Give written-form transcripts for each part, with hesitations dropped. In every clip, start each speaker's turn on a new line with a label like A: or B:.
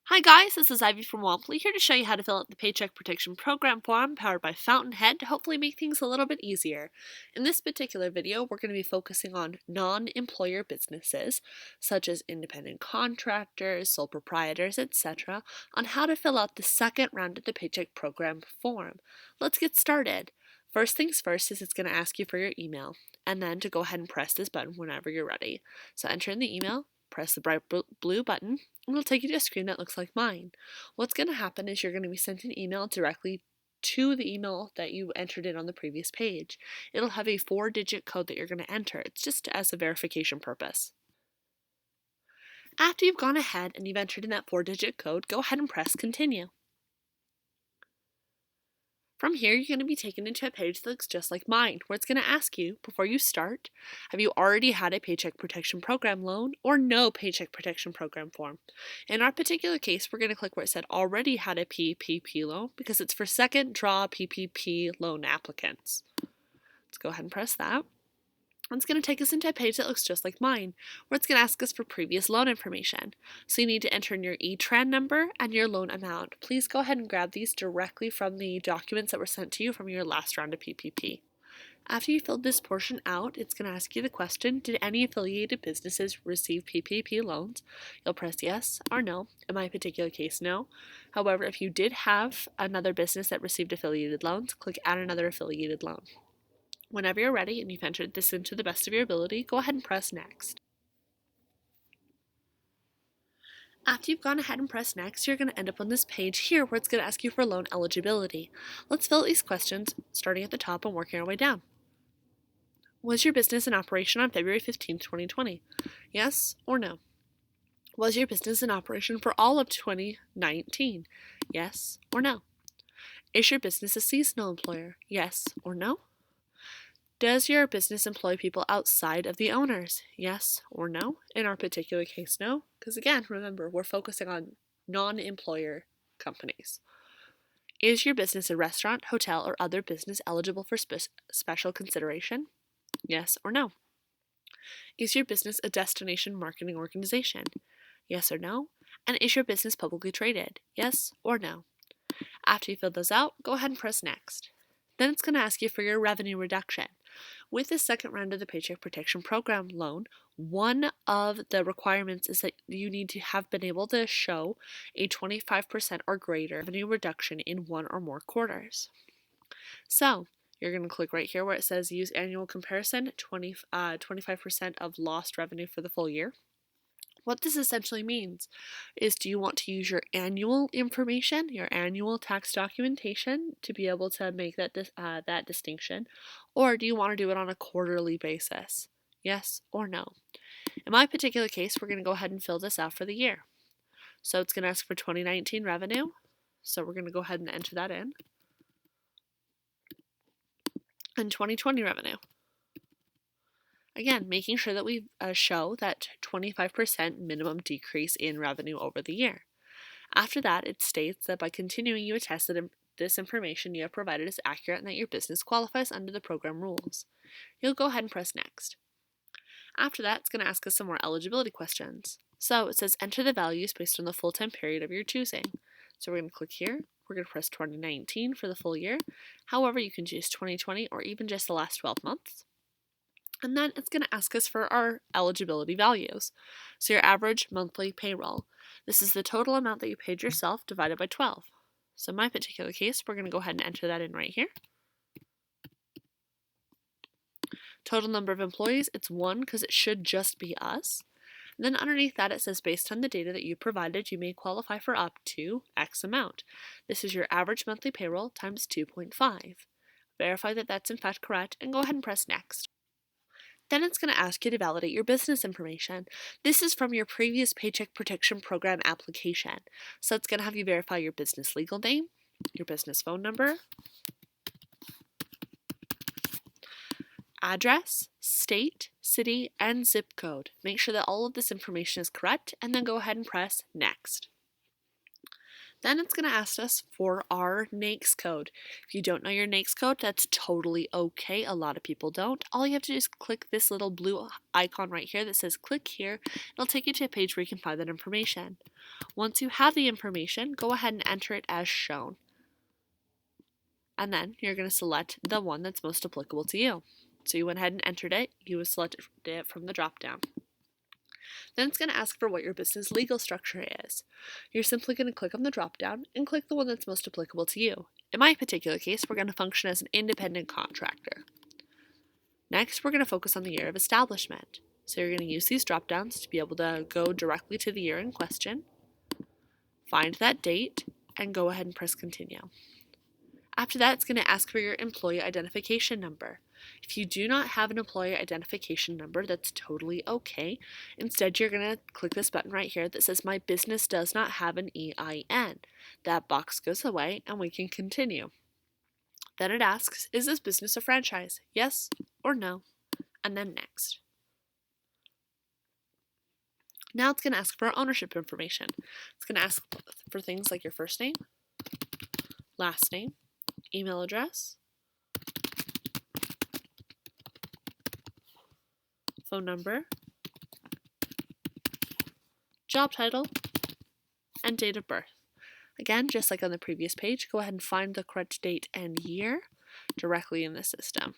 A: Hi guys, this is Ivy from Womply, here to show you how to fill out the Paycheck Protection Program form powered by Fountainhead to hopefully make things a little bit easier. In this particular video, we're going to be focusing on non-employer businesses, such as independent contractors, sole proprietors, etc., on how to fill out the second round of the Paycheck Program form. Let's get started. First things first is it's going to ask you for your email, and then to go ahead and press this button whenever you're ready. So enter in the email, press the bright blue button, and it'll take you to a screen that looks like mine. What's going to happen is you're going to be sent an email directly to the email that you entered in on the previous page. It'll have a 4-digit code that you're going to enter. It's just as a verification purpose. After you've gone ahead and you've entered in that 4-digit code, go ahead and press continue. From here, you're going to be taken into a page that looks just like mine, where it's going to ask you, before you start, have you already had a Paycheck Protection Program loan or no Paycheck Protection Program form? In our particular case, we're going to click where it said already had a PPP loan because it's for second draw PPP loan applicants. Let's go ahead and press that. And it's going to take us into a page that looks just like mine, where it's going to ask us for previous loan information. So you need to enter in your ETRAN number and your loan amount. Please go ahead and grab these directly from the documents that were sent to you from your last round of PPP. After you filled this portion out, it's going to ask you the question, did any affiliated businesses receive PPP loans? You'll press yes or no. In my particular case, no. However, if you did have another business that received affiliated loans, click add another affiliated loan. Whenever you're ready and you've entered this into the best of your ability, go ahead and press next. After you've gone ahead and pressed next, you're going to end up on this page here where it's going to ask you for loan eligibility. Let's fill out these questions starting at the top and working our way down. Was your business in operation on February 15, 2020? Yes or no? Was your business in operation for all of 2019? Yes or no? Is your business a seasonal employer? Yes or no? Does your business employ people outside of the owners? Yes or no? In our particular case, no. Because again, remember, we're focusing on non-employer companies. Is your business a restaurant, hotel, or other business eligible for special consideration? Yes or no? Is your business a destination marketing organization? Yes or no? And is your business publicly traded? Yes or no? After you fill those out, go ahead and press next. Then it's going to ask you for your revenue reduction. With the second round of the Paycheck Protection Program loan, one of the requirements is that you need to have been able to show a 25% or greater revenue reduction in one or more quarters. So you're going to click right here where it says use annual comparison, 25% of lost revenue for the full year. What this essentially means is, do you want to use your annual information, your annual tax documentation to be able to make that distinction, or do you want to do it on a quarterly basis? Yes or no? In my particular case, we're going to go ahead and fill this out for the year. So it's going to ask for 2019 revenue, so we're going to go ahead and enter that in, and 2020 revenue. Again, making sure that we show that 25% minimum decrease in revenue over the year. After that, it states that by continuing, you attest that this information you have provided is accurate and that your business qualifies under the program rules. You'll go ahead and press next. After that, it's going to ask us some more eligibility questions. So it says enter the values based on the full-time period of your choosing. So we're going to click here. We're going to press 2019 for the full year. However, you can choose 2020 or even just the last 12 months. And then it's going to ask us for our eligibility values. So your average monthly payroll. This is the total amount that you paid yourself divided by 12. So in my particular case, we're going to go ahead and enter that in right here. Total number of employees, it's 1 because it should just be us. And then underneath that, it says based on the data that you provided, you may qualify for up to X amount. This is your average monthly payroll times 2.5. Verify that that's in fact correct and go ahead and press next. Then it's going to ask you to validate your business information. This is from your previous Paycheck Protection Program application. So it's going to have you verify your business legal name, your business phone number, address, state, city, and zip code. Make sure that all of this information is correct and then go ahead and press next. Then it's going to ask us for our NAICS code. If you don't know your NAICS code, that's totally okay. A lot of people don't. All you have to do is click this little blue icon right here that says click here. It'll take you to a page where you can find that information. Once you have the information, go ahead and enter it as shown. And then you're going to select the one that's most applicable to you. So you went ahead and entered it. You would select it from the drop down. Then it's going to ask for what your business legal structure is. You're simply going to click on the drop down and click the one that's most applicable to you. In my particular case, we're going to function as an independent contractor. Next, we're going to focus on the year of establishment. So you're going to use these drop downs to be able to go directly to the year in question, find that date, and go ahead and press continue. After that, it's going to ask for your employee identification number. If you do not have an employee identification number, that's totally okay. Instead, you're going to click this button right here that says, "My business does not have an EIN." That box goes away and we can continue. Then it asks, "Is this business a franchise? Yes or no?" And then next. Now it's going to ask for our ownership information. It's going to ask for things like your first name, last name, email address, phone number, job title, and date of birth. Again, just like on the previous page, go ahead and find the correct date and year directly in the system.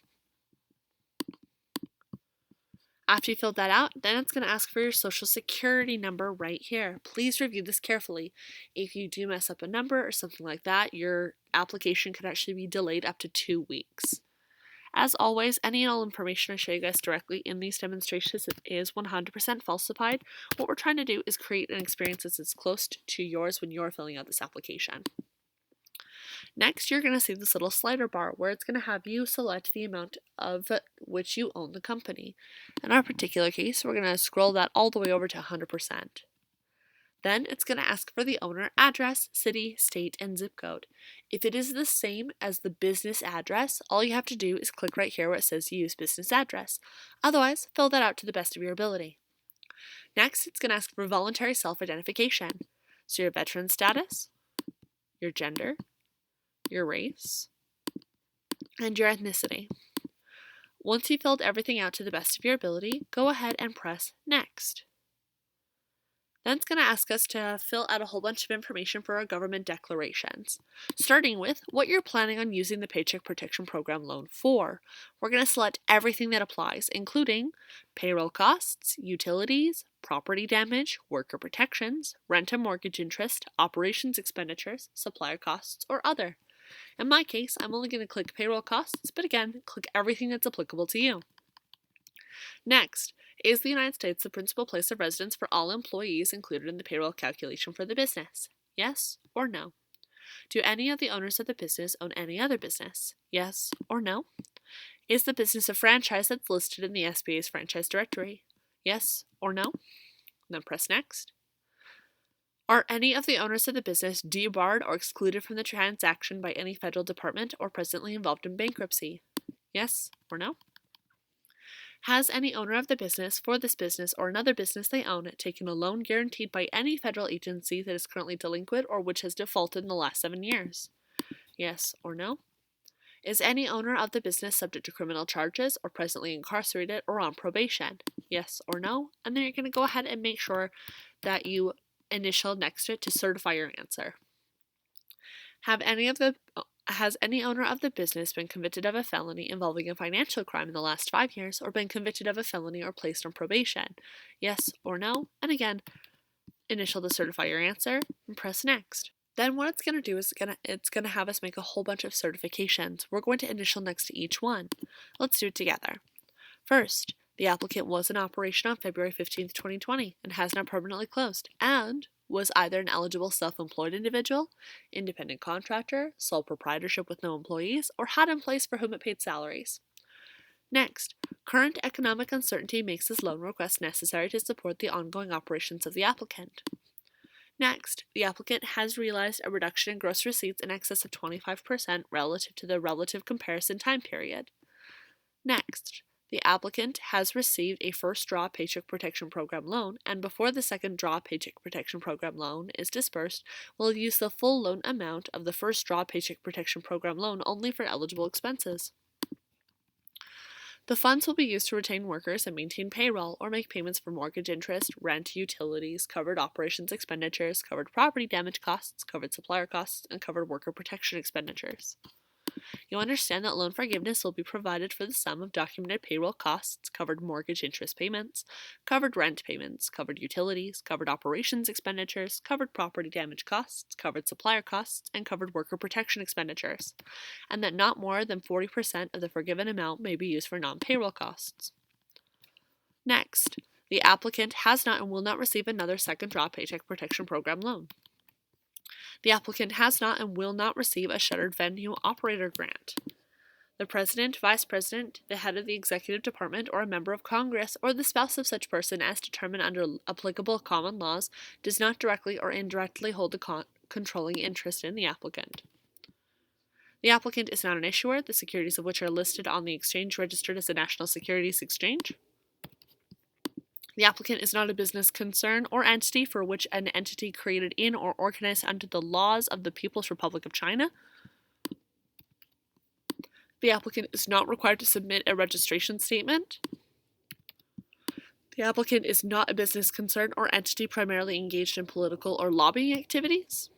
A: After you filled that out, then it's going to ask for your social security number right here. Please review this carefully. If you do mess up a number or something like that, your application could actually be delayed up to 2 weeks. As always, any and all information I show you guys directly in these demonstrations is 100% falsified. What we're trying to do is create an experience that's as close to yours when you're filling out this application. Next, you're going to see this little slider bar where it's going to have you select the amount of which you own the company. In our particular case, we're going to scroll that all the way over to 100%. Then it's going to ask for the owner address, city, state, and zip code. If it is the same as the business address, all you have to do is click right here where it says use business address. Otherwise, fill that out to the best of your ability. Next, it's going to ask for voluntary self-identification. So your veteran status, your gender, your race, and your ethnicity. Once you've filled everything out to the best of your ability, go ahead and press Next. Then it's going to ask us to fill out a whole bunch of information for our government declarations, starting with what you're planning on using the Paycheck Protection Program loan for. We're going to select everything that applies, including payroll costs, utilities, property damage, worker protections, rent and mortgage interest, operations expenditures, supplier costs, or other. In my case, I'm only going to click payroll costs, but again, click everything that's applicable to you. Next, is the United States the principal place of residence for all employees included in the payroll calculation for the business? Yes or no? Do any of the owners of the business own any other business? Yes or no? Is the business a franchise that's listed in the SBA's franchise directory? Yes or no? Then press Next. Are any of the owners of the business debarred or excluded from the transaction by any federal department or presently involved in bankruptcy? Yes or no? Has any owner of the business for this business or another business they own taken a loan guaranteed by any federal agency that is currently delinquent or which has defaulted in the last 7 years? Yes or no? Is any owner of the business subject to criminal charges or presently incarcerated or on probation? Yes or no? And then you're going to go ahead and make sure that you initial next to it to certify your answer. Has any owner of the business been convicted of a felony involving a financial crime in the last 5 years or been convicted of a felony or placed on probation? Yes or no? And again, initial to certify your answer and press Next. Then what it's going to do is it's going to have us make a whole bunch of certifications. We're going to initial next to each one. Let's do it together. First, the applicant was in operation on February 15th, 2020 and has now permanently closed and was either an eligible self-employed individual, independent contractor, sole proprietorship with no employees, or had in place for whom it paid salaries. Next, current economic uncertainty makes this loan request necessary to support the ongoing operations of the applicant. Next, the applicant has realized a reduction in gross receipts in excess of 25% relative to the relative comparison time period. Next, The applicant has received a first draw Paycheck Protection Program loan, and before the second draw Paycheck Protection Program loan is disbursed, will use the full loan amount of the first draw Paycheck Protection Program loan only for eligible expenses. The funds will be used to retain workers and maintain payroll or make payments for mortgage interest, rent, utilities, covered operations expenditures, covered property damage costs, covered supplier costs, and covered worker protection expenditures. You understand that loan forgiveness will be provided for the sum of documented payroll costs, covered mortgage interest payments, covered rent payments, covered utilities, covered operations expenditures, covered property damage costs, covered supplier costs, and covered worker protection expenditures, and that not more than 40% of the forgiven amount may be used for non-payroll costs. Next, the applicant has not and will not receive another second draw Paycheck Protection Program loan. The applicant has not and will not receive a shuttered venue operator grant. The president, vice president, the head of the executive department, or a member of Congress, or the spouse of such person as determined under applicable common laws, does not directly or indirectly hold a controlling interest in the applicant. The applicant is not an issuer, the securities of which are listed on the exchange registered as a national securities exchange. The applicant is not a business concern or entity for which an entity created in or organized under the laws of the People's Republic of China. The applicant is not required to submit a registration statement. The applicant is not a business concern or entity primarily engaged in political or lobbying activities.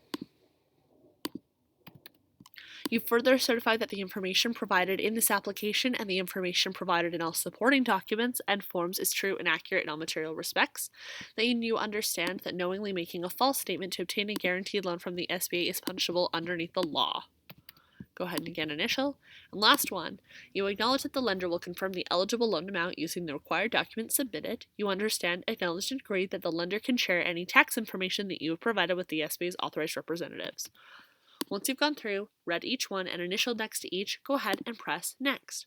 A: You further certify that the information provided in this application and the information provided in all supporting documents and forms is true and accurate in all material respects. That you understand that knowingly making a false statement to obtain a guaranteed loan from the SBA is punishable underneath the law. Go ahead and again initial. And last one, you acknowledge that the lender will confirm the eligible loan amount using the required documents submitted. You understand, acknowledge, and agree that the lender can share any tax information that you have provided with the SBA's authorized representatives. Once you've gone through, read each one, and initialed next to each, go ahead and press Next.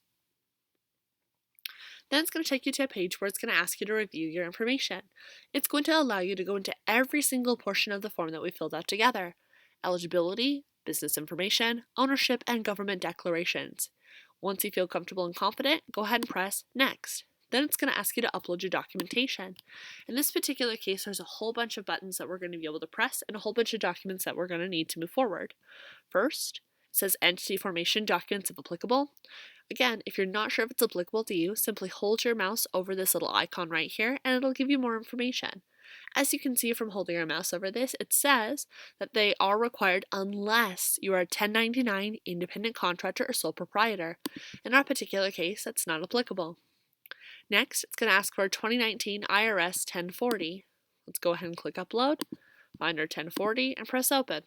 A: Then it's going to take you to a page where it's going to ask you to review your information. It's going to allow you to go into every single portion of the form that we filled out together. Eligibility, business information, ownership, and government declarations. Once you feel comfortable and confident, go ahead and press Next. Then it's going to ask you to upload your documentation. In this particular case, there's a whole bunch of buttons that we're going to be able to press and a whole bunch of documents that we're going to need to move forward. First, it says Entity Formation Documents if applicable. Again, if you're not sure if it's applicable to you, simply hold your mouse over this little icon right here and it'll give you more information. As you can see from holding your mouse over this, it says that they are required unless you are a 1099 independent contractor or sole proprietor. In our particular case, that's not applicable. Next, it's going to ask for a 2019 IRS 1040. Let's go ahead and click Upload, find our 1040, and press Open.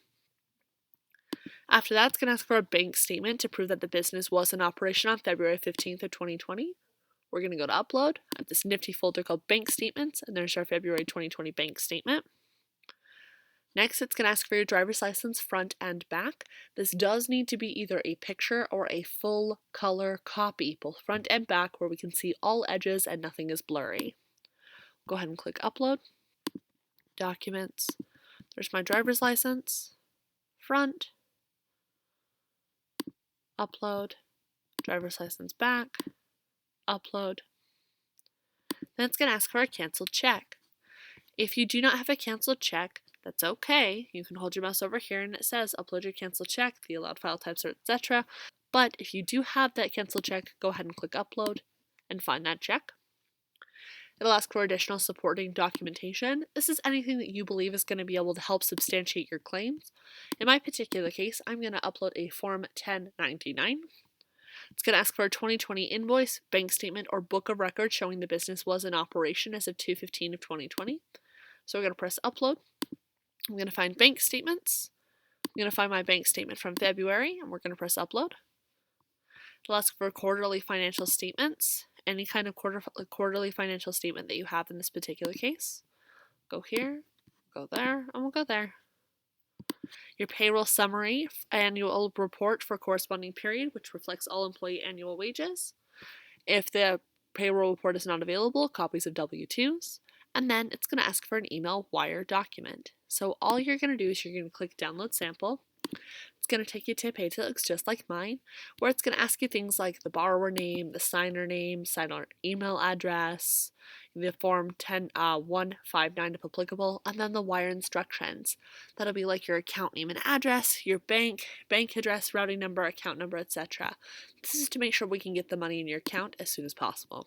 A: After that, it's going to ask for a bank statement to prove that the business was in operation on February 15th of 2020. We're going to go to Upload. I have this nifty folder called Bank Statements, and there's our February 2020 bank statement. Next, it's going to ask for your driver's license front and back. This does need to be either a picture or a full color copy, both front and back, where we can see all edges and nothing is blurry. Go ahead and click Upload. Documents. There's my driver's license. Front. Upload. Driver's license back. Upload. Then it's going to ask for a canceled check. If you do not have a canceled check, that's okay. You can hold your mouse over here and it says upload your canceled check, the allowed file types, etc. But if you do have that canceled check, go ahead and click Upload and find that check. It'll ask for additional supporting documentation. This is anything that you believe is going to be able to help substantiate your claims. In my particular case, I'm going to upload a Form 1099. It's going to ask for a 2020 invoice, bank statement, or book of record showing the business was in operation as of 2/15 of 2020. So we're going to press Upload. I'm going to find bank statements. I'm going to find my bank statement from February, and we're going to press Upload. It'll ask for quarterly financial statements, any kind of quarterly financial statement that you have in this particular case. Go here, go there, and we'll go there. Your payroll summary, annual report for corresponding period, which reflects all employee annual wages. If the payroll report is not available, copies of W-2s. And then it's going to ask for an email wire document. So all you're going to do is you're going to click Download Sample. It's It's going to take you to a page that looks just like mine, where it's going to ask you things like the borrower name, signer email address, the form 159 if applicable, and then the wire instructions. That'll be like your account name and address, your bank address, routing number, account number, etc. This is to make sure we can get the money in your account as soon as possible.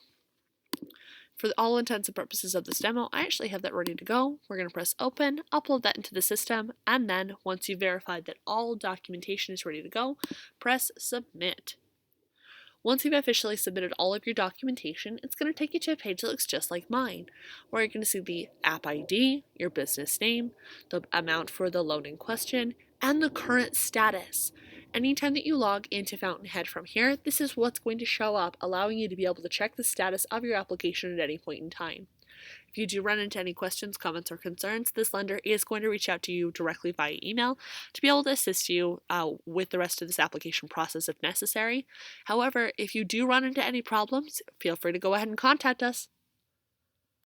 A: For all intents and purposes of this demo, I actually have that ready to go. We're going to press open, upload that into the system, and then once you've verified that all documentation is ready to go, press submit. Once you've officially submitted all of your documentation, it's going to take you to a page that looks just like mine, where you're going to see the app ID, your business name, the amount for the loan in question, and the current status. Anytime that you log into Fountainhead from here, this is what's going to show up, allowing you to be able to check the status of your application at any point in time. If you do run into any questions, comments, or concerns, this lender is going to reach out to you directly via email to be able to assist you with the rest of this application process if necessary. However, if you do run into any problems, feel free to go ahead and contact us.